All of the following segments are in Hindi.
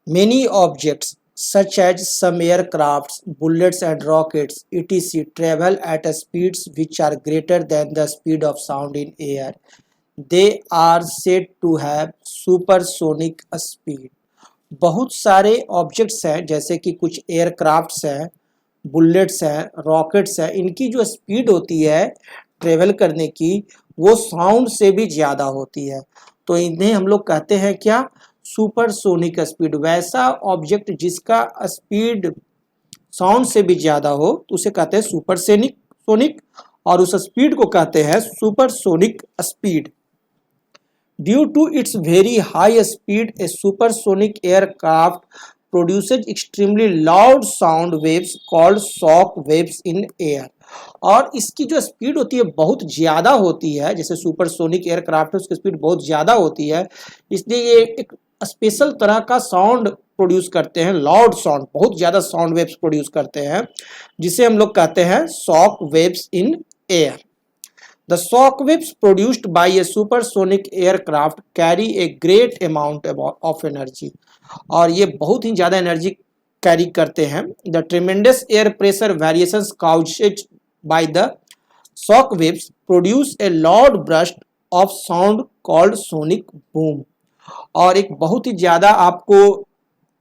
Many objects, such as some aircrafts, bullets and rockets, etc., travel at speeds which are greater than the speed of sound in air. They are said to have supersonic speed. बहुत सारे ऑब्जेक्ट्स हैं, जैसे कि कुछ एयरक्राफ्ट्स हैं, बुलेट्स हैं, रॉकेट्स हैं, इनकी जो स्पीड होती है ट्रेवल करने की, वो साउंड से भी ज़्यादा होती है। तो इन्हें हम लोग कहते हैं क्या? Supersonic speed. वैसा ऑब्जेक्ट जिसका स्पीड साउंड से भी ज़्यादा हो तो उसे कहते हैं सुपरसोनिक सोनिक, और उस स्पीड को कहते हैं supersonic speed. Due to its very high speed, a supersonic aircraft produces extremely loud sound waves called shock waves in air. और इसकी जो स्पीड होती है बहुत ज़्यादा होती है, जैसे सुपरसोनिक एयरक्राफ्ट है उसकी स्पीड बहुत ज़्यादा होती है, इसलिए ये एक स्पेशल तरह का साउंड प्रोड्यूस करते हैं, लाउड साउंड, बहुत ज़्यादा साउंड वेव्स प्रोड्यूस करते हैं, जिसे हम लोग कहते हैं shock waves in air. The shock waves produced by a supersonic aircraft carry a great amount of energy. और ये बहुत ही ज़्यादा एनर्जी कैरी करते हैं। The tremendous air pressure variations caused by the shock waves produce a loud burst of sound called sonic boom. और एक बहुत ही ज़्यादा आपको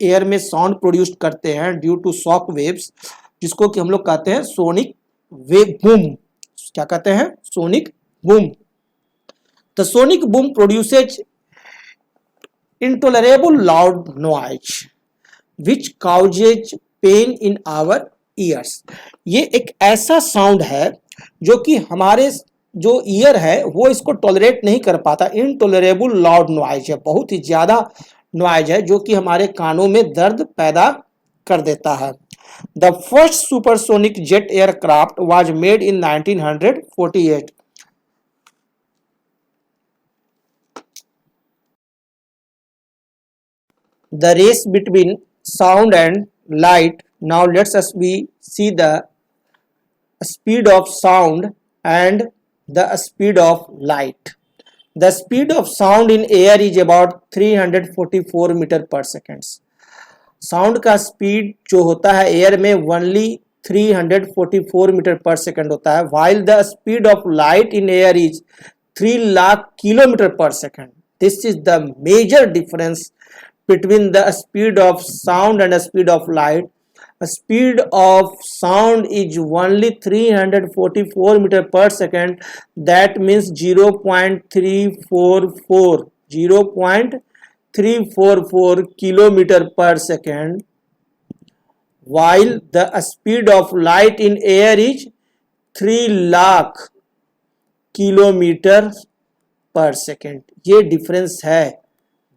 एयर में साउंड प्रोड्यूस करते हैं ड्यू टू शॉक वेव्स, जिसको कि हम लोग कहते हैं सोनिक वेव बूम। क्या कहते हैं? Sonic boom. The sonic boom produces intolerable loud noise which causes pain in our ears. ये एक ऐसा साउंड है जो कि हमारे जो ईयर है वो इसको टॉलरेट नहीं कर पाता। इनटॉलरेबल लाउड नॉइज है, बहुत ही ज़्यादा नॉइज है जो कि हमारे कानों में दर्द पैदा कर देता है। The first supersonic jet aircraft was made in 1948. The race between sound and light. Now let's us see the speed of sound and the speed of light. The speed of sound in air is about 344 metre per second. Sound का स्पीड जो होता है एयर में ओनली 344 मीटर पर सेकेंड होता है, while the speed of light in air is 3 lakh kilometre पर second. This is the major difference between the speed of sound and the speed of light. A speed of sound is only 344 meter per second. That means 0.344 kilometer per second, while the speed of light in air is 3 lakh kilometre पर सेकेंड। ये डिफरेंस है,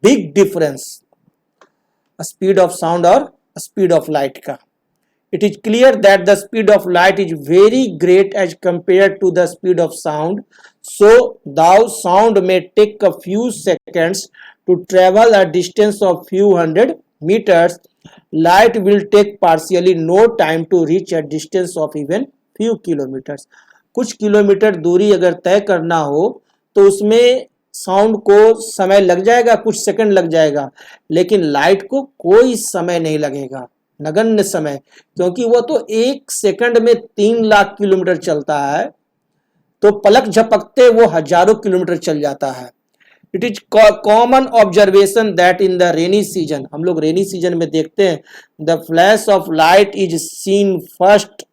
big difference speed of sound और स्पीड ऑफ लाइट का। It is clear that the speed of light is very great as compared to the speed of sound. So, though sound may take a few seconds to travel a distance of few hundred meters, light will take partially no time to reach a distance of even few kilometers. कुछ किलोमीटर दूरी अगर तय करना हो तो उसमें साउंड को समय लग जाएगा, कुछ सेकंड लग जाएगा, लेकिन लाइट को कोई समय नहीं लगेगा, नगण्य समय, क्योंकि वो तो एक सेकंड में 3 लाख किलोमीटर चलता है, तो पलक झपकते वो हजारों किलोमीटर चल जाता है। It is common observation that in the rainy season, हम लोग रेनी सीजन में देखते हैं, the flash of light is seen first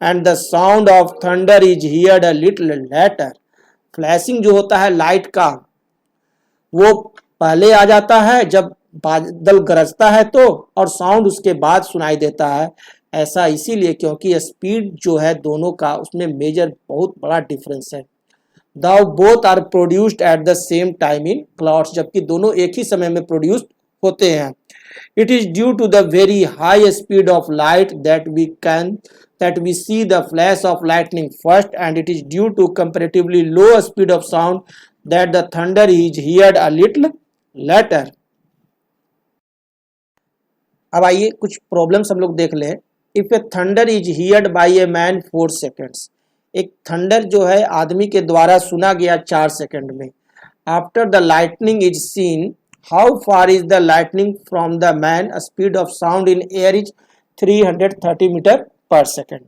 and the sound of thunder is heard a little letter. Flashing जो होता है लाइट का वो पहले आ जाता है जब बादल गरजता है तो, और साउंड उसके बाद सुनाई देता है। ऐसा इसीलिए क्योंकि स्पीड जो है दोनों का उसमें मेजर बहुत बड़ा डिफरेंस है। The both are produced at the same time in clouds, जबकि दोनों एक ही समय में प्रोड्यूस होते हैं। It is due to the very high speed of light that we see the flash of lightning first, and it is due to comparatively low speed of sound that the thunder is heard a little later. अब आइए कुछ प्रॉब्लम्स हम लोग देख लें। If a thunder is heard by a man 4 seconds, एक थंडर जो है आदमी के द्वारा सुना गया 4 सेकंड में। After the lightning is seen how far is the lightning from the man, speed of sound in air is 330 metre per second.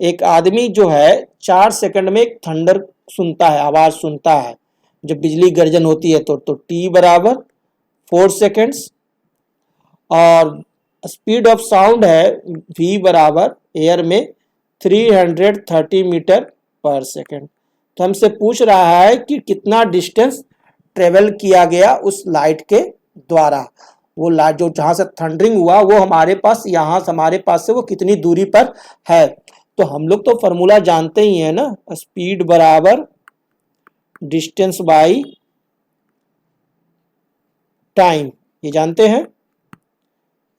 एक आदमी जो है 4 सेकंड में एक थंडर सुनता है, आवाज सुनता है, जब बिजली गर्जन होती है तो टी बराबर 4 सेकेंड्स, और स्पीड ऑफ साउंड है v बराबर एयर में 330 मीटर पर सेकेंड। तो हमसे पूछ रहा है कि कितना डिस्टेंस ट्रेवल किया गया उस लाइट के द्वारा। वो लाइट जो जहां से थंडरिंग हुआ वो हमारे पास, यहां से हमारे पास से वो कितनी दूरी पर है। तो हम लोग तो फॉर्मूला जानते ही है ना, स्पीड बराबर डिस्टेंस बाई टाइम, ये जानते हैं।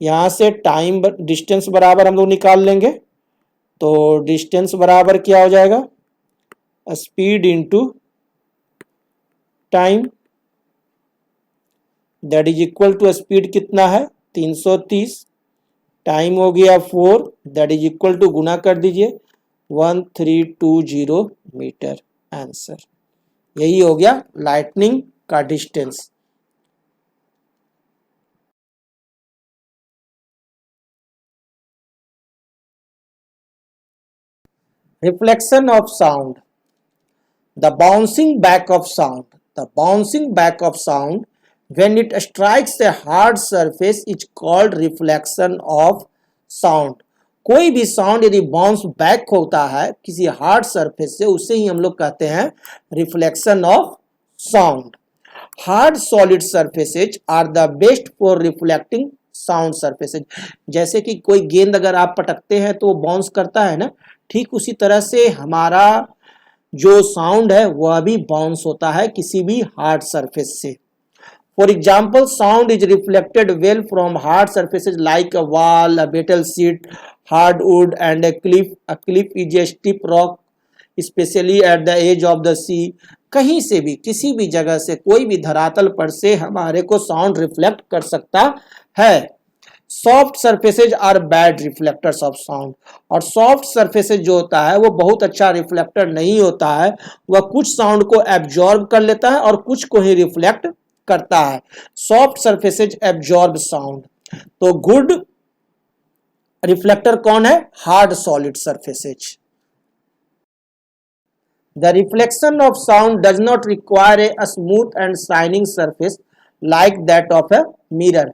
यहां से टाइम डिस्टेंस बराबर हम लोग निकाल लेंगे, तो डिस्टेंस बराबर क्या हो जाएगा, speed into time, that is equal to speed कितना है 330, टाइम हो गया 4, दैट इज इक्वल टू गुना कर दीजिए 1320 मीटर। आंसर यही हो गया लाइटनिंग का distance. Reflection of sound. The bouncing back of sound. The bouncing back of sound when it strikes a hard surface is called reflection of sound. कोई भी साउंड यदि बाउंस बैक होता है किसी हार्ड सरफेस से, उसे ही हम लोग कहते हैं reflection of sound. Hard solid surfaces are the best for reflecting sound surfaces. जैसे कि कोई गेंद अगर आप पटकते हैं तो वो बाउंस करता है ना, ठीक उसी तरह से हमारा जो साउंड है वह भी बाउंस होता है किसी भी हार्ड सरफेस से। For example, sound is reflected well from hard surfaces like a wall, a metal sheet, hard wood and a cliff. A cliff is a steep rock especially at the as of the sea. कहीं से भी किसी भी जगह से कोई भी धरातल पर से हमारे को साउंड रिफ्लेक्ट कर सकता है। Soft surfaces are bad reflectors of sound. और सॉफ्ट सरफेसेज जो होता है वो बहुत अच्छा रिफ्लेक्टर नहीं होता है, वह कुछ साउंड को एब्जॉर्ब कर लेता है और कुछ को ही रिफ्लेक्ट करता है। Soft surfaces absorb sound. तो गुड रिफ्लेक्टर कौन है, hard solid surfaces. The reflection of sound does not require a smooth and shining surface like that of a mirror.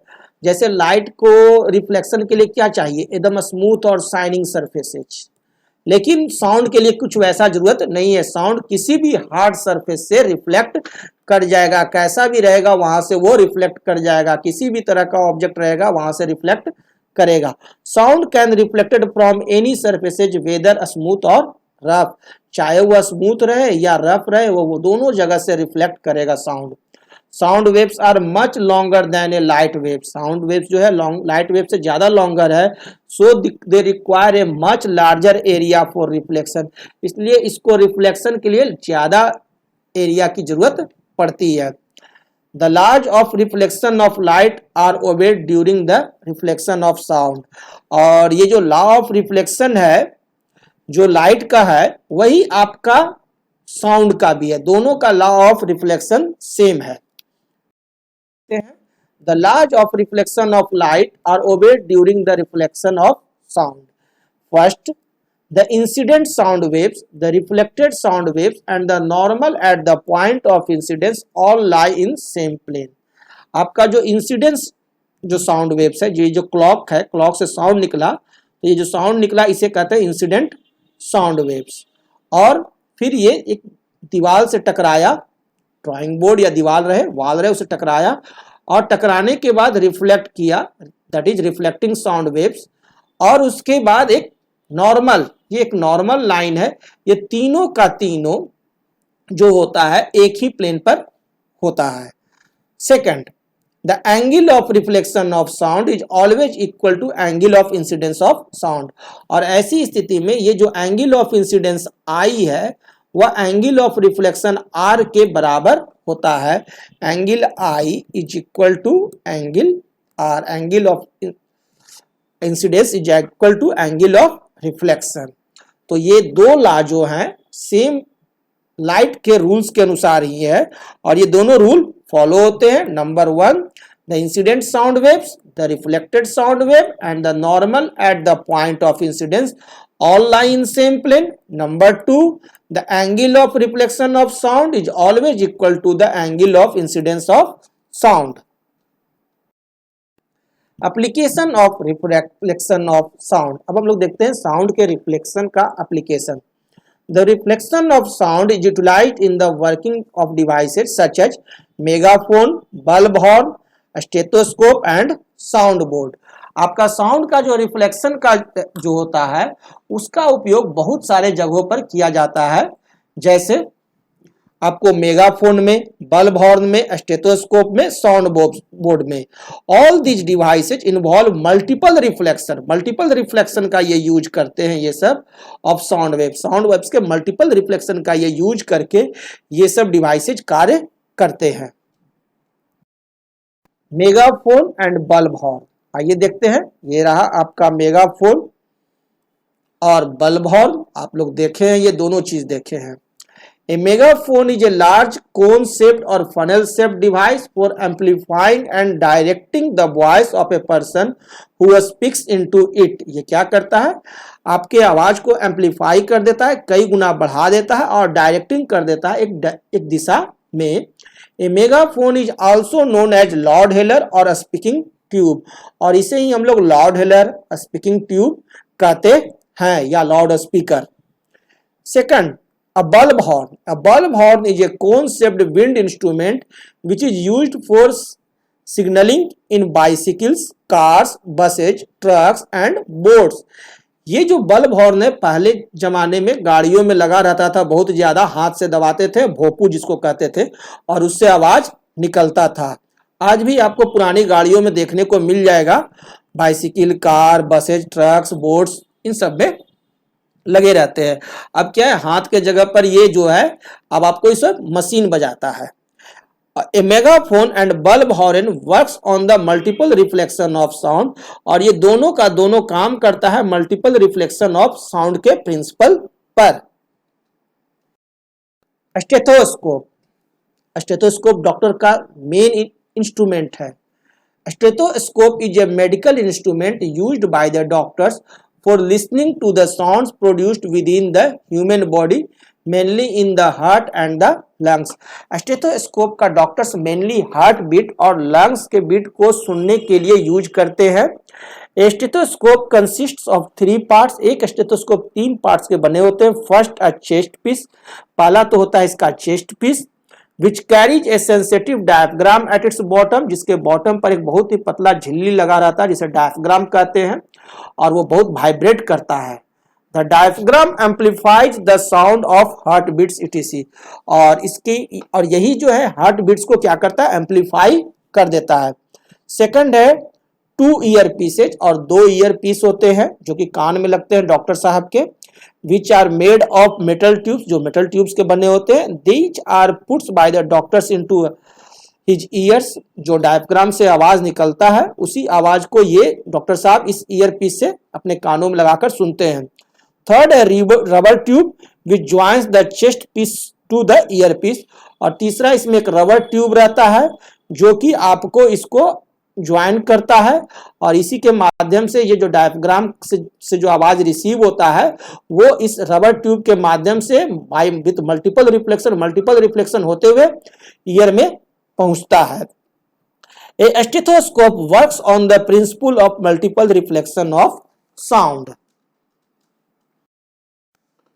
जैसे लाइट को रिफ्लेक्शन के लिए क्या चाहिए, एकदम स्मूथ और शाइनिंग सरफेसेज, लेकिन साउंड के लिए कुछ वैसा जरूरत नहीं है। साउंड किसी भी हार्ड सरफेस से रिफ्लेक्ट कर जाएगा, कैसा भी रहेगा वहां से वो रिफ्लेक्ट कर जाएगा, किसी भी तरह का ऑब्जेक्ट रहेगा वहां से रिफ्लेक्ट करेगा। Sound can reflected from any surfaces weather smooth और रफ, चाहे वह स्मूथ रहे या रफ रहे वो दोनों जगह से रिफ्लेक्ट करेगा sound. Sound waves are much longer than a light wave. Sound waves जो है लाइट वेव से ज्यादा लॉन्गर है। So they require a much larger area for reflection. इसलिए इसको रिफ्लेक्शन के लिए ज्यादा एरिया की जरूरत पड़ती है। The laws of reflection of light are obeyed during the reflection of sound। और ये जो लॉ ऑफ रिफ्लेक्शन है जो लाइट का है वही आपका साउंड का भी है, दोनों का लॉ ऑफ रिफ्लेक्शन सेम है। The laws of reflection of light are obeyed during the reflection of sound. First, the incident sound waves, the reflected sound waves and the normal at the point of incidence all lie in same plane। आपका जो इंसिडेंस जो साउंड वेव्स है, ये जो क्लॉक है, क्लॉक से साउंड निकला, तो ये जो साउंड निकला इसे कहते हैं इंसिडेंट साउंड वेव्स। और फिर ये एक दीवार से टकराया, ड्राइंग बोर्ड या दीवार रहे, वॉल रहे, उसे टकराया और टकराने के बाद रिफ्लेक्ट किया, that is reflecting sound waves. और उसके बाद एक नॉर्मल, ये एक नॉर्मल लाइन है, ये तीनों का तीनों जो होता है एक ही प्लेन पर होता है। Second, the angle of reflection of sound is always equal to angle of incidence of sound। और ऐसी स्थिति में ये जो एंगल ऑफ इंसिडेंस I है वह एंगल ऑफ रिफ्लेक्शन R के बराबर होता है। Angle I is equal to angle R, angle of incidence is equal to angle of reflection. तो ये दो लॉ जो हैं सेम लाइट के रूल्स के अनुसार ही है और ये दोनों रूल फॉलो होते हैं। Number 1, the incident sound waves, the reflected sound wave and the normal at the point of incidence all lie in same plane. Number 2, the angle of reflection of sound is always equal to the angle of incidence of sound. Application of reflection of sound. अब हम लोग देखते हैं साउंड के रिफ्लेक्शन का application. The reflection of sound is utilized in the working of devices such as megaphone, bulb horn, stethoscope and sound board. आपका साउंड का जो रिफ्लेक्शन का जो होता है उसका उपयोग बहुत सारे जगहों पर किया जाता है, जैसे आपको मेगाफोन में, बल्ब हॉर्न में, स्टेथोस्कोप में, साउंड बोर्ड में। All these devices involve multiple reflection का ये यूज करते हैं ये सब ऑफ साउंड वेव्स के मल्टीपल रिफ्लेक्शन का ये यूज करके ये सब डिवाइसेज कार्य करते हैं। मेगाफोन एंड बल्ब हॉर्न, आइए देखते हैं। ये रहा आपका मेगाफोन और बल्ब हॉर्न, आप लोग देखे हैं, ये दोनों चीज देखे हैं। A megaphone is a large cone shaped or funnel shaped device for amplifying and directing the voice of a person who speaks into it. ये क्या करता है, आपके आवाज को एम्पलीफाई कर देता है, कई गुना बढ़ा देता है और डायरेक्टिंग कर देता है एक दिशा में। A megaphone is also known as loud hailer or speaking tube, और इसे ही हम लोग लाउड हेलर, स्पीकिंग ट्यूब कहते हैं या loud speaker. Second, a bulb horn is a cone shaped wind instrument which is used for signaling in bicycles, cars, buses, trucks and boats. ये जो बल्ब हॉर्न है पहले जमाने में गाड़ियों में लगा रहता था, बहुत ज्यादा हाथ से दबाते थे, भोपू जिसको कहते थे, और उससे आवाज निकलता था। आज भी आपको पुरानी गाड़ियों में देखने को मिल जाएगा, bicycle, car, buses, trucks, boats, इन सब में लगे रहते हैं। अब क्या है, हाथ के जगह पर ये जो है अब आपको इस मशीन बजाता है। A megaphone and bulb horn works on the multiple reflection of sound, और ये दोनों का दोनों काम करता है मल्टीपल रिफ्लेक्शन ऑफ साउंड के प्रिंसिपल पर। स्टेथोस्कोप डॉक्टर का मेन इंस्ट्रूमेंट है। Stethoscope is a medical instrument used by the doctors for listening to the sounds produced within the human body, mainly in the heart and the lungs. Stethoscope का डॉक्टर्स मेनली हार्ट बीट और लंग्स के बीट को सुनने के लिए यूज करते हैं। Stethoscope consists of 3 parts. एक स्टेथोस्कोप 3 पार्ट्स के बने होते हैं। फर्स्ट अ चेस्ट पीस, पहला तो होता है इसका chest piece, which carries a sensitive diaphragm at its bottom, जिसके बॉटम पर एक बहुत ही पतला झिल्ली लगा रहता है जिसे डायफ्राम कहते हैं, और वो बहुत वाइब्रेट करता है। The diaphragm amplifies the sound of heart beats etc. और यही जो है हार्ट बीट्स को क्या करता है, एम्पलीफाई कर देता है। सेकंड है 2 ईयर पीसेज, और 2 ईयर पीस होते हैं जो कि कान में लगते हैं डॉक्टर साहब के, which are made of metal tubes, जो मेटल ट्यूब्स के बने होते हैं। These are put by the doctors into his ears, जो डायफ्राम से आवाज निकलता है उसी आवाज को ये डॉक्टर साहब इस ईयर पीस से अपने कानों में लगाकर सुनते हैं। थर्ड है rubber tube which joins the chest piece to the ear piece, और तीसरा इसमें एक रबर ट्यूब रहता है जो कि आपको इसको ज्वाइन करता है, और इसी के माध्यम से ये जो डायफ्राम से जो आवाज रिसीव होता है वो इस रबर ट्यूब के माध्यम से विद मल्टीपल रिफ्लेक्शन होते हुए ईयर में पहुंचता है। A stethoscope works on the principle of multiple reflection of sound.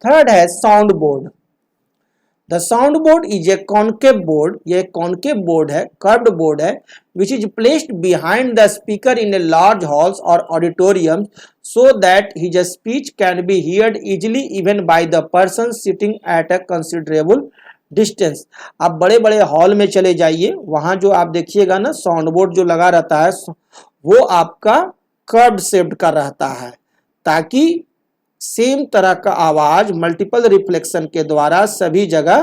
Third है sound board. The sound board is a concave board, ये concave board है, curved board है, which is placed behind the speaker in a large halls or auditoriums so that his speech can be heard easily even by the person sitting at a considerable distance. आप बड़े बड़े हॉल में चले जाइए, वहां जो आप देखिएगा ना साउंड बोर्ड जो लगा रहता है वो आपका कर्व्ड शेप्ड का रहता है, ताकि सेम तरह का आवाज मल्टीपल रिफ्लेक्शन के द्वारा सभी जगह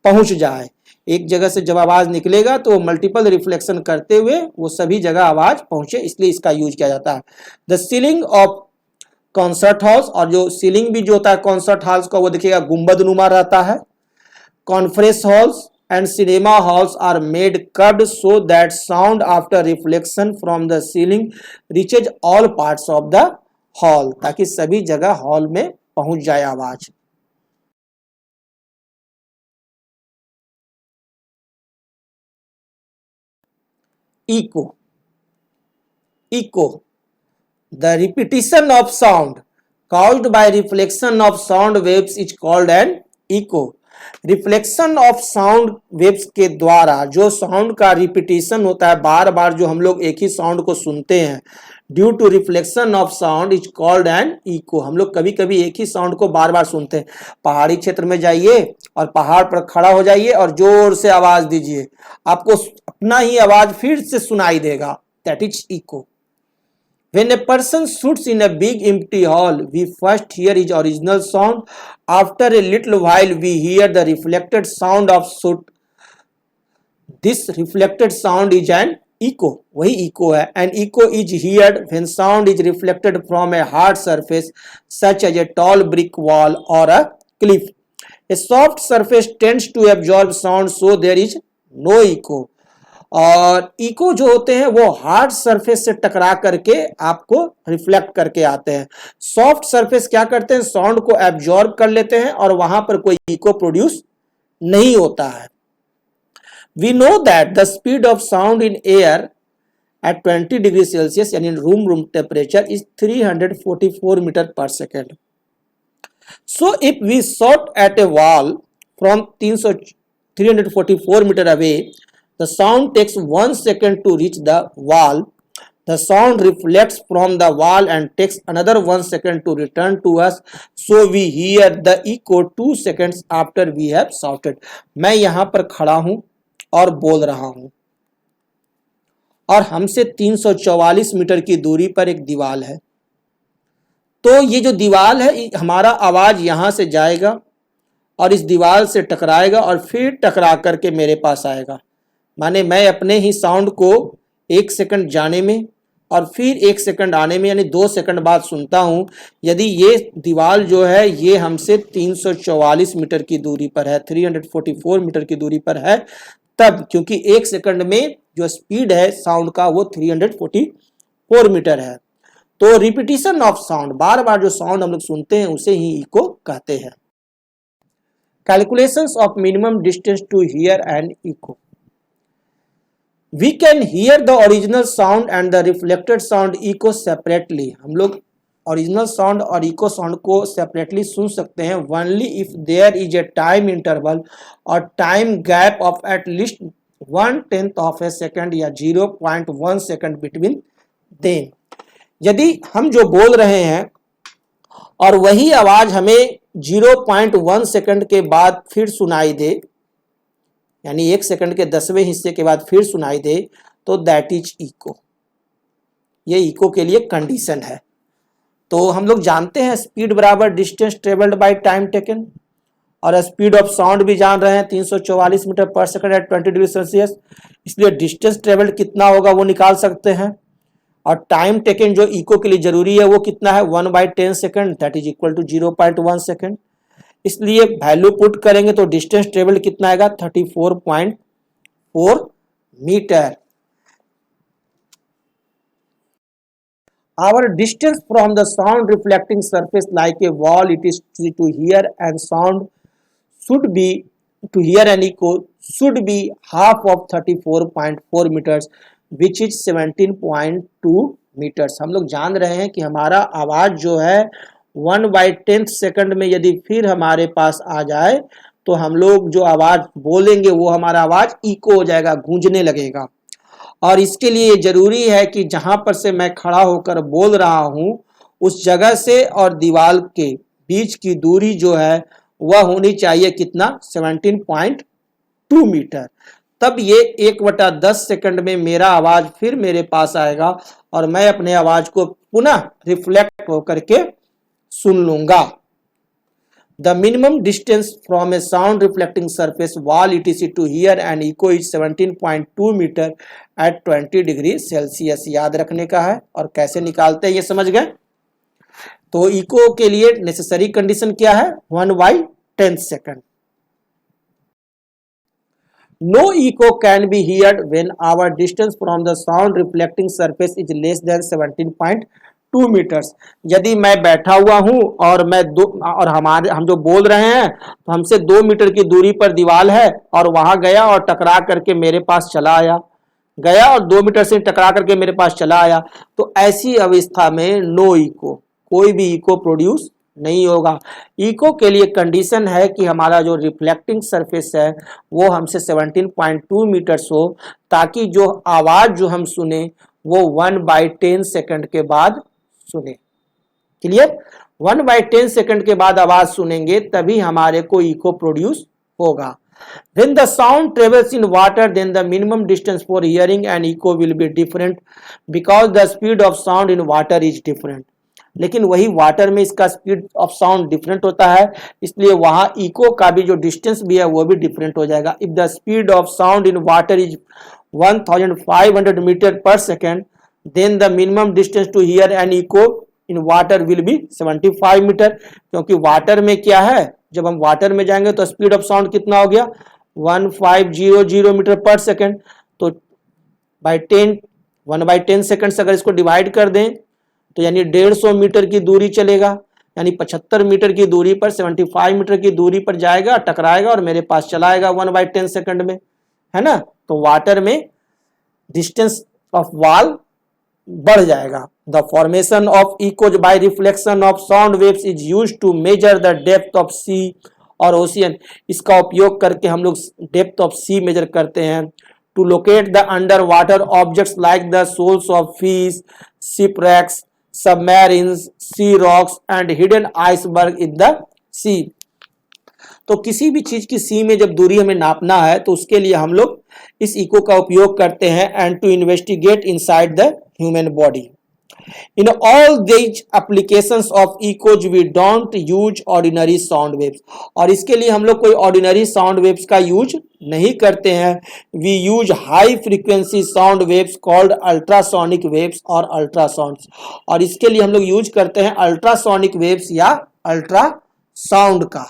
पहुंच जाए। एक जगह से जब आवाज निकलेगा तो मल्टीपल रिफ्लेक्शन करते हुए वो सभी जगह आवाज पहुंचे, इसलिए इसका यूज किया जाता है। The ceiling of concert halls, और जो सीलिंग भी जो होता है कॉन्सर्ट हॉल्स का वो देखिएगा गुंबद नुमा रहता है। conference halls and cinema halls are made curved so that sound after reflection from the ceiling reaches all parts of the hall, ताकि सभी जगह हॉल में पहुंच जाए आवाज। Echo, the repetition of sound caused by reflection of sound waves is called an echo। Reflection of sound waves के द्वारा जो साउंड का रिपीटिशन होता है, बार बार जो हम लोग एक ही साउंड को सुनते हैं, due to reflection of sound is called an echo. हम लोग कभी कभी एक ही साउंड को बार बार सुनते हैं। पहाड़ी क्षेत्र में जाइए और पहाड़ पर खड़ा हो जाइए और जोर से आवाज दीजिए, आपको अपना ही आवाज फिर से सुनाई देगा, that is echo. When a person shoots in a big empty hall, we first hear his original sound. After a little while, we hear the reflected sound of shoot. This reflected sound is an echo. वही echo है। An echo is heard when sound is reflected from a hard surface, such as a tall brick wall or a cliff. A soft surface tends to absorb sound, so there is no echo. और इको जो होते हैं वो हार्ड सरफेस से टकरा करके आपको रिफ्लेक्ट करके आते हैं। सॉफ्ट सरफेस क्या करते हैं, साउंड को एब्जॉर्ब कर लेते हैं और वहां पर कोई इको प्रोड्यूस नहीं होता है। We know that the speed of sound in air at 20 degree Celsius यानी room temperature is 344 metre per second. So if we shot at a wall from 344 metre away, the sound takes 1 second to reach the wall. The sound reflects from the wall and takes another 1 second to return to us. So we hear the echo 2 seconds after we have shouted. मैं यहाँ पर खड़ा हूँ और बोल रहा हूँ और हमसे 344 मीटर की दूरी पर एक दीवार है। तो ये जो दीवार है, हमारा आवाज यहाँ से जाएगा और इस दीवार से टकराएगा और फिर टकरा करके मेरे पास आएगा। माने मैं अपने ही साउंड को 1 सेकंड जाने में और फिर 1 सेकंड आने में यानी 2 सेकंड बाद सुनता हूं। यदि ये दीवार जो है ये हमसे 344 मीटर की दूरी पर है, 344 मीटर की दूरी पर है, तब क्योंकि 1 सेकंड में जो स्पीड है साउंड का वो 344 मीटर है। तो रिपीटिशन ऑफ साउंड, बार बार जो साउंड हम लोग सुनते हैं उसे ही इको कहते हैं। Calculations of minimum distance to hear an echo. We can hear the original sound and the reflected sound echo separately. हम लोग ओरिजिनल साउंड और इको साउंड को सेपरेटली सुन सकते हैं only if there is a time interval or time gap of at least 1/10 of a second या 0.1 second between them. यदि हम जो बोल रहे हैं और वही आवाज हमें 0.1 सेकंड के बाद फिर सुनाई दे, यानी 1 सेकंड के 10वें हिस्से के बाद फिर सुनाई दे, तो दैट इज इको। ये इको के लिए कंडीशन है। तो हम लोग जानते हैं स्पीड बराबर distance travelled by time taken, और स्पीड ऑफ साउंड भी जान रहे हैं 344 मीटर पर सेकंड एट 20 डिग्री सेल्सियस, इसलिए डिस्टेंस ट्रेवल्ड कितना होगा वो निकाल सकते हैं। और टाइम टेकन जो इको के लिए जरूरी है वो कितना है, 1/10 second, that is equal to 0.1 second. इसलिए वैल्यू पुट करेंगे तो डिस्टेंस ट्रेवल कितना आएगा, 34.4 metre. Our distance from the sound reflecting surface like a wall it is to hear and sound should be to hear an echo should be half of 34.4 meters which is 17.2 meters। हम लोग जान रहे हैं कि हमारा आवाज जो है 1/10 सेकंड में यदि फिर हमारे पास आ जाए तो हम लोग जो आवाज बोलेंगे वो हमारा आवाज इको हो जाएगा, गूंजने लगेगा। और इसके लिए जरूरी है कि जहां पर से मैं खड़ा होकर बोल रहा हूं उस जगह से और दीवार के बीच की दूरी जो है वह होनी चाहिए कितना, 17.2 मीटर। तब ये 1/10 सेकंड में मेरा आवाज फिर मेरे पास आएगा और मैं अपने आवाज को पुनः रिफ्लेक्ट होकर के सुन लूंगा। The minimum distance from a sound reflecting surface wall etc to hear an echo is 17.2 metre at 20 degree Celsius. याद रखने का है और कैसे निकालते हैं ये समझ गए। तो इको के लिए नेसेसरी कंडीशन क्या है, 1/10 second. No echo can be heard when our distance from the sound reflecting surface is less than 17.2 meters। यदि मैं बैठा हुआ हूं और हम जो बोल रहे हैं तो हमसे 2 मीटर की दूरी पर दीवार है और वहां गया और टकरा करके मेरे पास चला आया, गया और 2 मीटर से टकरा करके मेरे पास चला आया, तो ऐसी अवस्था में नो इको, कोई भी इको प्रोड्यूस नहीं होगा। इको के लिए कंडीशन है कि हमारा जो रिफ्लेक्टिंग सरफेस है वो हमसे 17.2 मीटर्स हो, ताकि जो आवाज जो हम सुने वो 1/10 सेकंड के बाद सुने। क्लियर? 1/10 सेकंड के बाद आवाज सुनेंगे तभी हमारे को इको प्रोड्यूस होगा। When the sound travels in water, then the minimum distance for hearing and echo will be different because the speed of sound in water is different। लेकिन वही वाटर में इसका स्पीड ऑफ साउंड डिफरेंट होता है, इसलिए वहां इको का भी जो डिस्टेंस भी है वो भी डिफरेंट हो जाएगा। If the speed of sound in water is 1500 metre per second, then the minimum distance to hear an echo in water will be 75 metre. क्योंकि वाटर में क्या है, जब हम वाटर में जाएंगे तो स्पीड ऑफ साउंड कितना हो गया 1500 मीटर पर सेकेंड। तो बाई 10 1/10 सेकेंड से अगर इसको डिवाइड कर दें तो यानी 150 मीटर की दूरी चलेगा, यानी 75 मीटर की दूरी पर 75 मीटर की दूरी पर जाएगा, टकराएगा और मेरे पास चलाएगा 1/10 सेकंड में, है ना। तो वाटर में डिस्टेंस ऑफ वॉल बढ़ जाएगा। The formation of echoes by reflection of sound waves is used to measure the depth of sea और ओशियन। इसका उपयोग करके हम लोग डेप्थ ऑफ सी मेजर करते हैं। To locate the under water objects like the shoals of fish, shipwrecks, submarines, sea rocks and hidden iceberg in the sea. तो किसी भी चीज की सी में जब दूरी हमें नापना है तो उसके लिए हम लोग इस इको का उपयोग करते हैं। And to investigate inside the human body. In all these applications of echoes we don't use ordinary sound waves। और इसके लिए हम लोग कोई ordinary sound waves का यूज नहीं करते हैं। We use high frequency sound waves called ultrasonic waves और ultrasounds। और इसके लिए हम लोग यूज करते हैं ultrasonic waves या ultrasound का।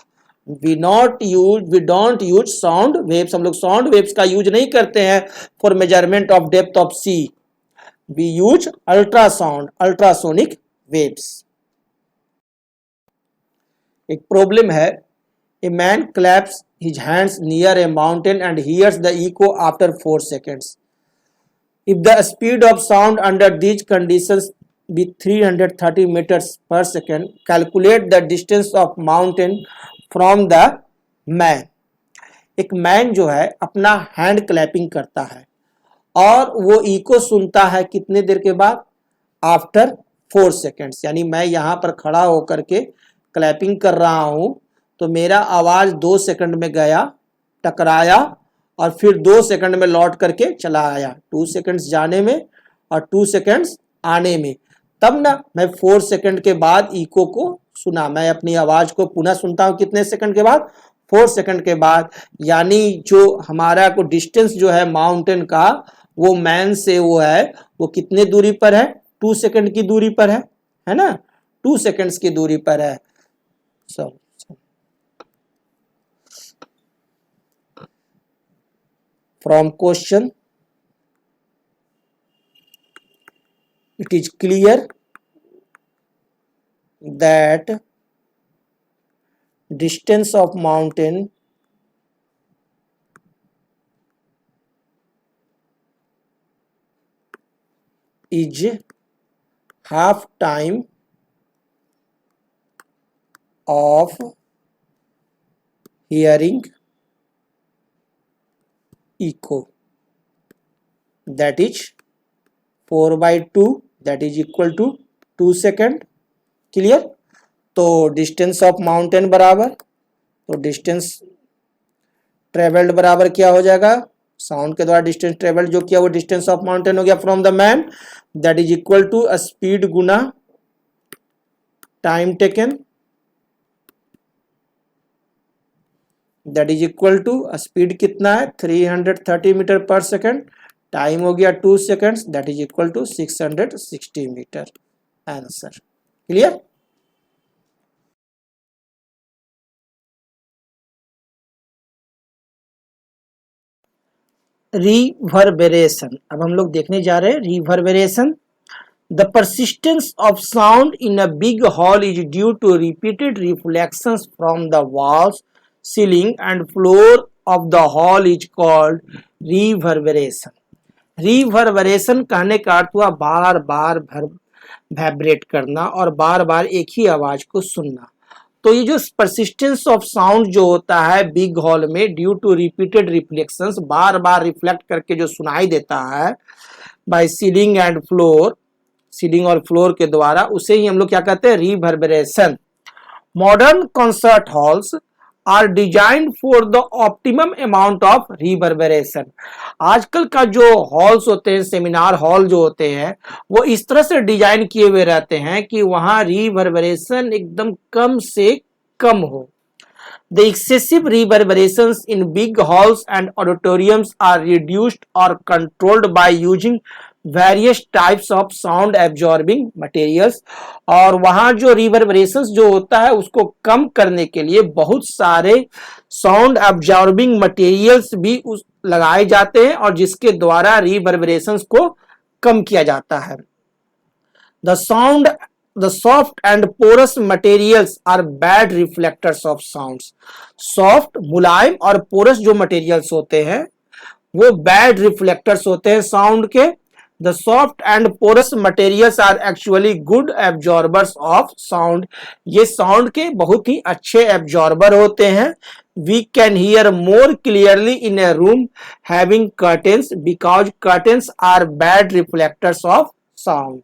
We don't use sound waves। हम लोग sound waves का यूज नहीं करते हैं for measurement of depth of sea। We use ultrasonic waves। एक प्रॉब्लम है, a man claps his hands near a mountain and hears the echo after 4 seconds। If the speed of sound under these conditions be 330 meters per second, calculate the distance of mountain from the man। एक मैन जो है अपना हैंड क्लैपिंग करता है और वो इको सुनता है कितने देर के बाद, आफ्टर 4 सेकेंड्स। यानी मैं यहां पर खड़ा होकर के क्लैपिंग कर रहा हूं तो मेरा आवाज 2 सेकंड में गया, टकराया और फिर 2 सेकंड में लौट करके चला आया। 2 सेकंड्स जाने में और 2 सेकंड्स आने में, तब ना मैं 4 सेकंड के बाद इको को सुना। मैं अपनी आवाज को पुनः सुनता हूं कितने सेकंड के बाद, 4 सेकंड के बाद। यानी जो हमारा को डिस्टेंस जो है माउंटेन का वो मैन से वो है वो कितने दूरी पर है, 2 सेकंड की दूरी पर है ना, 2 सेकंड्स की दूरी पर है। From question it is clear that distance of mountain is half time of hearing echo, that is 4/2, that is equal to 2 second. Clear? तो डिस्टेंस ऑफ माउंटेन बराबर, तो डिस्टेंस ट्रेवल्ड बराबर क्या हो जाएगा, साउंड के द्वारा डिस्टेंस ट्रेवल्ड जो किया वो डिस्टेंस ऑफ माउंटेन हो गया from the man, that is equal to speed गुना time taken, that is equal to speed कितना है 330 मीटर पर सेकेंड, टाइम हो गया 2 seconds, that is equal to 660 metre. Answer clear? Reverberation, अब हम लोग देखने जा रहे हैं reverberation. The persistence of sound in a big hall is due to repeated reflections from the walls, ceiling and floor of the hall is called reverberation. Reverberation कहने का अर्थ हुआ बार बार वाइब्रेट करना और बार बार एक ही आवाज को सुनना। तो ये जो परसिस्टेंस ऑफ साउंड जो होता है बिग हॉल में, ड्यू टू रिपीटेड रिफ्लेक्शंस, बार बार रिफ्लेक्ट करके जो सुनाई देता है by ceiling and floor, ceiling और फ्लोर के द्वारा, उसे ही हम लोग क्या कहते हैं, reverberation. Modern concert halls are designed for the optimum amount of reverberation. आजकल का जो हॉल्स होते हैं, सेमिनार हॉल जो होते हैं, वो इस तरह से डिजाइन किए हुए रहते हैं कि वहां रिवर्बरेशन एकदम कम से कम हो। The excessive reverberations in big halls and auditoriums are reduced or controlled by using various types of sound absorbing materials। और वहाँ जो reverberations जो होता है उसको कम करने के लिए बहुत सारे sound absorbing materials भी लगाए जाते हैं और जिसके द्वारा reverberations को कम किया जाता है। The soft and porous materials are bad reflectors of sounds। Soft, मुलायम और porous जो materials होते हैं वो bad reflectors होते हैं sound के। The soft and porous materials are actually good absorbers of sound। ये sound के बहुत ही अच्छे absorber होते हैं। We can hear more clearly in a room having curtains because curtains are bad reflectors of sound।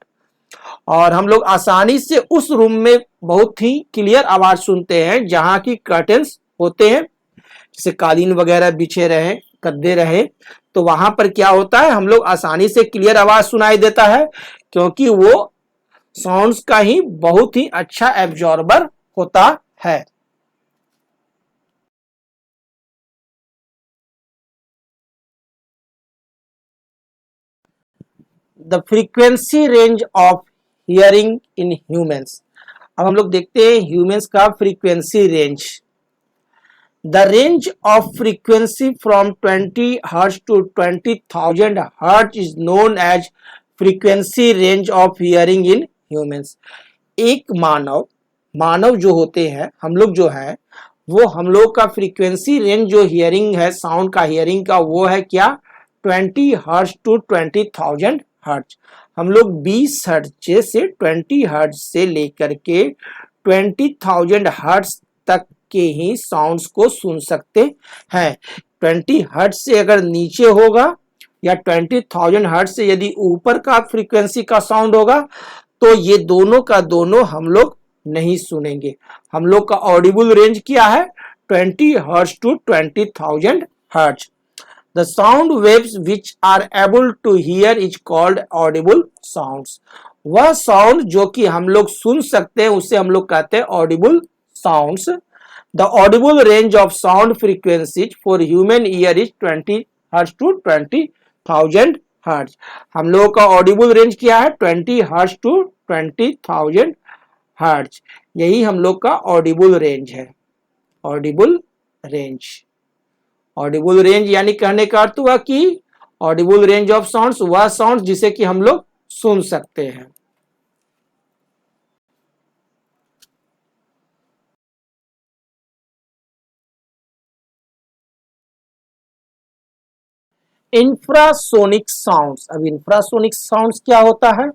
और हम लोग आसानी से उस रूम में बहुत ही क्लियर आवाज सुनते हैं जहां की कर्टेन्स होते हैं, जैसे कालीन वगैरह बिछे रहे, गद्दे रहे, तो वहां पर क्या होता है, हम लोग आसानी से क्लियर आवाज सुनाई देता है क्योंकि वो साउंड्स का ही बहुत ही अच्छा एब्जॉर्बर होता है। The frequency range of hearing in humans. अब हम लोग देखते हैं ह्यूमंस का frequency range. The range of frequency from 20 hertz to 20,000 hertz is known as frequency range of hearing in humans. एक मानव जो होते हैं, हम लोग जो है वो, हम लोग का फ्रीक्वेंसी रेंज जो हियरिंग है, साउंड का हियरिंग का, वो है क्या, 20 हर्ट्ज टू 20,000 हर्ट्ज। हम लोग 20 हर्ट्ज से 20 हर्ट्ज से लेकर के 20,000 हर्ट्ज तक के ही साउंड्स को सुन सकते हैं। 20 हर्ट्ज से अगर नीचे होगा या 20,000 हर्ट्ज से यदि ऊपर का फ्रीक्वेंसी का साउंड होगा तो ये दोनों का दोनों हम लोग नहीं सुनेंगे। हम लोग का ऑडिबल रेंज क्या है, 20 hertz to 20,000 hertz. The sound waves which are able to hear is called audible sounds। वह साउंड जो कि हम लोग सुन सकते हैं उसे हम लोग कहते हैं audible sounds। The audible range of sound frequencies for human ear is 20 hertz to 20,000 hertz। हम लोगों का audible range क्या है, 20 hertz to 20,000 hertz। यही हम लोग का audible range है। audible range, ऑडिबल रेंज यानी कहने का अर्थ हुआ कि ऑडिबल रेंज ऑफ साउंड्स, वह साउंड जिसे कि हम लोग सुन सकते हैं। Infrasonic sounds. अब इंफ्रासोनिक साउंड्स क्या होता है,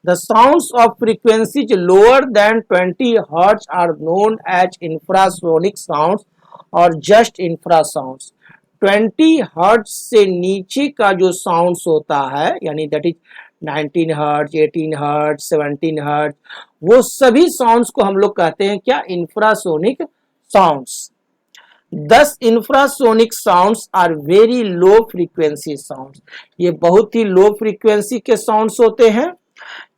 the sounds of frequencies lower than 20 hertz are known as infrasonic sounds और जस्ट इंफ्रासाउंड्स। 20 हर्ट्ज से नीचे का जो साउंड्स होता है, यानी that is 19 hertz, 18 hertz, 17 hertz, वो सभी साउंड्स को हम लोग कहते हैं क्या, infrasonic sounds. 10 infrasonic sounds are very low frequency sounds. ये बहुत ही लो फ्रीक्वेंसी के साउंड्स होते हैं।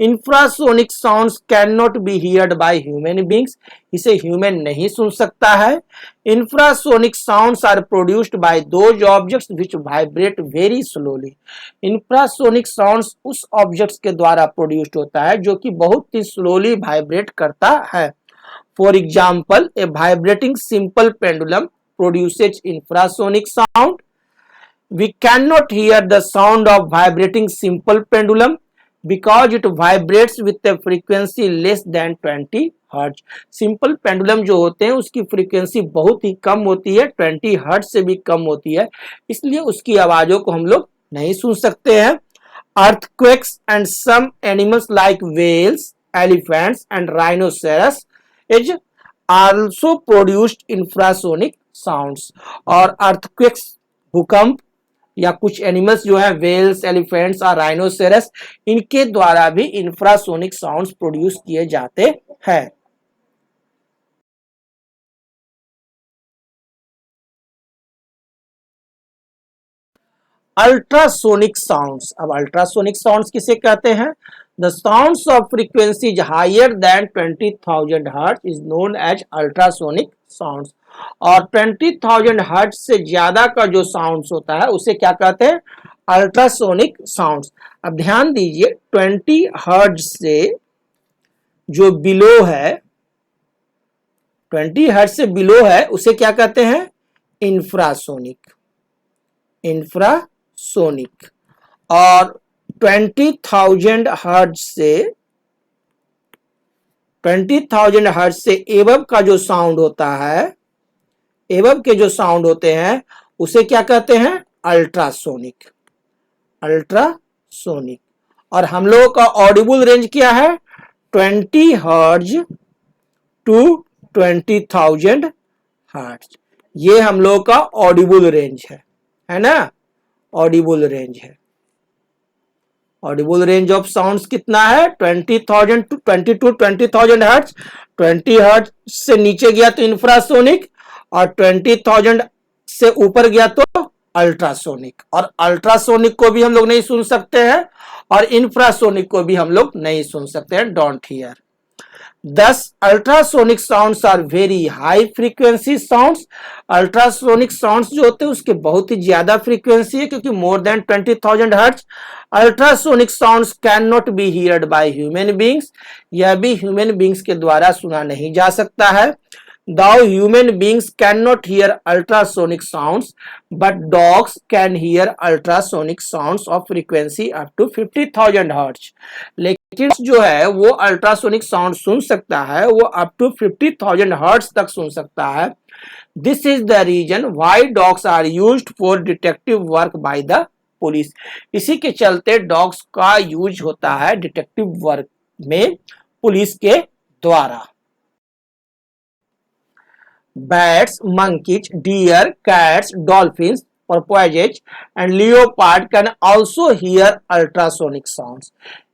Infrasonic sounds can not be heard by human beings. इसे ह्यूमन नहीं सुन सकता है। Infrasonic sounds are produced by those objects which vibrate very slowly. Infrasonic sounds उस ऑब्जेक्ट्स के द्वारा प्रोड्यूस्ड होता है जो कि बहुत ही स्लोली वाइब्रेट करता है। For example, A vibrating simple pendulum produces infrasonic sound. we cannot hear the sound of vibrating simple pendulum because it vibrates with a frequency less than 20 hertz. Simple pendulum जो होते हैं उसकी फ्रीक्वेंसी बहुत ही कम होती है, 20 हर्ट्ज से भी कम होती है, इसलिए उसकी आवाजों को हम लोग नहीं सुन सकते हैं। earthquakes and some animals like whales, elephants and rhinoceros is also produced infrasonic sounds। और earthquakes भूकंप या कुछ एनिमल्स जो है वेल्स, एलिफेंट्स और राइनोसेरस, इनके द्वारा भी इंफ्रासोनिक साउंड्स प्रोड्यूस किए जाते हैं। अल्ट्रासोनिक साउंड्स, अब अल्ट्रासोनिक साउंड्स किसे कहते हैं? The sounds of frequency higher than 20,000 hertz is known as ultrasonic sounds. और 20,000 हर्ट्ज से ज्यादा का जो साउंड्स होता है उसे क्या कहते हैं? Ultrasonic sounds. अब ध्यान दीजिए, 20 हर्ट्ज से जो बिलो है, 20 हर्ट्ज से बिलो है, उसे क्या कहते हैं? इंफ्रासोनिक। इंफ्रासोनिक। और 20,000 हर्ट्ज से एबव का जो साउंड होता है, एबव के जो साउंड होते हैं उसे क्या कहते हैं? अल्ट्रासोनिक। अल्ट्रासोनिक। और हम लोगों का ऑडिबल रेंज क्या है? 20 हर्ट्ज टू 20,000 हर्ट्ज। ये हम लोगों का ऑडिबल रेंज है ना? ऑडिबल रेंज है। ऑडिबल रेंज ऑफ साउंड्स कितना है? 20,000 टू 20,000 हर्ट्ज। 20 हर्ट्ज से नीचे गया तो इंफ्रासोनिक, और 20,000 से ऊपर गया तो अल्ट्रासोनिक। और अल्ट्रासोनिक को भी हम लोग नहीं सुन सकते हैं और इंफ्रासोनिक को भी हम लोग नहीं सुन सकते हैं, don't hear. Thus, ultrasonic sounds are very high frequency sounds। Ultrasonic sounds जो होते हैं उसके बहुत ही ज्यादा फ्रीक्वेंसी है, क्योंकि more than 20,000 hertz. Ultrasonic sounds can not be heard by human beings. यह भी ह्यूमन बींग्स के द्वारा सुना नहीं जा सकता है। Though human beings cannot hear ultrasonic sounds, but dogs can hear ultrasonic sounds of frequency up to 50,000 hertz। लेकिन जो है वो अल्ट्रासोनिक साउंड सुन सकता है, वो अप टू 50,000 हर्ट्ज तक सुन सकता है। This is the reason why dogs are used for detective work by the police। इसी के चलते डॉग्स का यूज होता है डिटेक्टिव वर्क में पुलिस के द्वारा। Bats, monkeys, deer, cats, dolphins, porpoises and leopard can also hear ultrasonic sounds।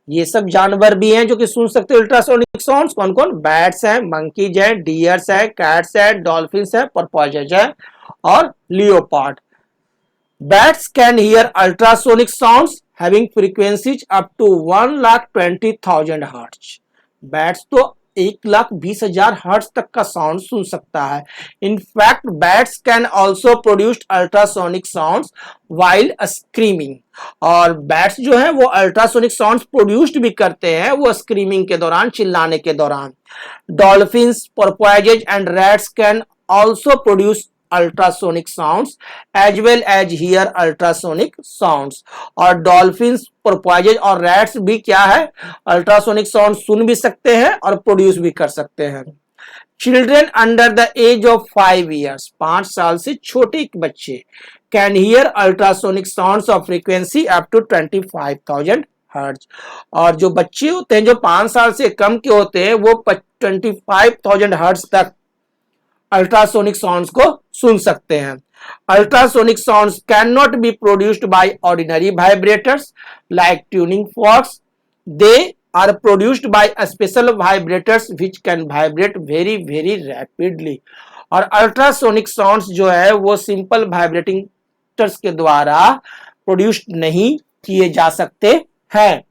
ये सब जानवर भी हैं जो कि सुन सकते हैं अल्ट्रासोनिक साउंड्स। कौन कौन? बैट्स हैं, मंकीज हैं, डियर्स हैं, कैट्स हैं, डॉल्फिन्स हैं, porpoises हैं और leopard. Bats can hear ultrasonic sounds having frequencies up to 1,20,000 hertz। Bats तो 1,20,000 हर्ट्ज तक का साउंड सुन सकता है। In fact bats can also produce ultrasonic sounds while screaming. और बैट्स जो है वो अल्ट्रासोनिक साउंड्स प्रोड्यूस्ड भी करते हैं वो स्क्रीमिंग के दौरान, चिल्लाने के दौरान। Dolphins, porpoises and rats can also produce ultrasonic sounds as well as hear ultrasonic sounds। और डॉल्फिन्स, porpoises और रैट्स भी क्या है? अल्ट्रासोनिक साउंड सुन भी सकते हैं और प्रोड्यूस भी कर सकते हैं। Children under the as of 5 years, 5 साल से छोटे बच्चे, can hear ultrasonic sounds of frequency up to 25,000 hertz. और जो बच्चे होते हैं जो 5 साल से कम के होते हैं वो 25,000 हर्ट्ज तक अल्ट्रासोनिक साउंड्स को सुन सकते हैं। Ultrasonic sounds can not be produced by ordinary vibrators like tuning forks. They are produced by special vibrators which can vibrate very very rapidly. और अल्ट्रासोनिक साउंड्स जो है वो सिंपल वाइब्रेटिंग के द्वारा प्रोड्यूस्ड नहीं किए जा सकते हैं।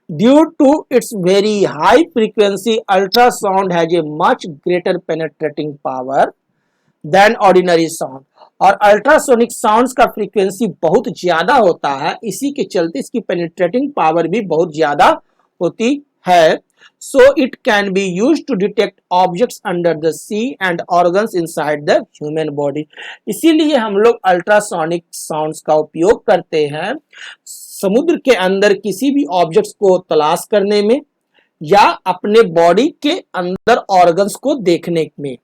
Due to its very high frequency, ultrasound has a much greater penetrating power than ordinary sound। और अल्ट्रासोनिक साउंड्स का फ्रीक्वेंसी बहुत ज्यादा होता है, इसी के चलते इसकी पेनिट्रेटिंग पावर भी बहुत ज्यादा होती है। so it can be used to detect objects under the sea and organs inside the human body. इसीलिए हम लोग अल्ट्रासोनिक साउंड्स का उपयोग करते हैं समुद्र के अंदर किसी भी ऑब्जेक्ट्स को तलाश करने में या अपने बॉडी के अंदर ऑर्गन्स को देखने में.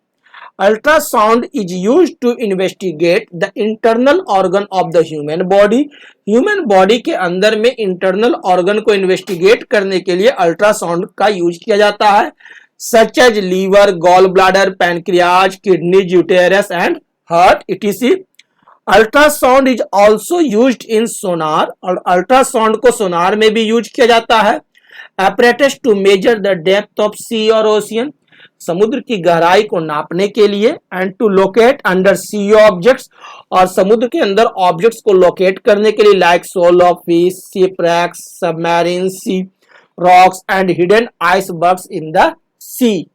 Ultrasound is used to investigate the internal organ of the human body. Human body के अंदर में internal organ को investigate करने के लिए ultrasound का यूज किया जाता है, such as liver, gallbladder, pancreas, kidney, uterus and heart etc. Ultrasound is also used in sonar और ultrasound को sonar में भी यूज किया जाता है. Apparatus to measure the depth of sea or ocean, समुद्र की गहराई को नापने के लिए, and to locate under sea objects, और समुद्र के अंदर ऑब्जेक्ट्स को लोकेट करने के लिए like shoal of fish, shipwrecks, submarine sea rocks and hidden icebergs in the C.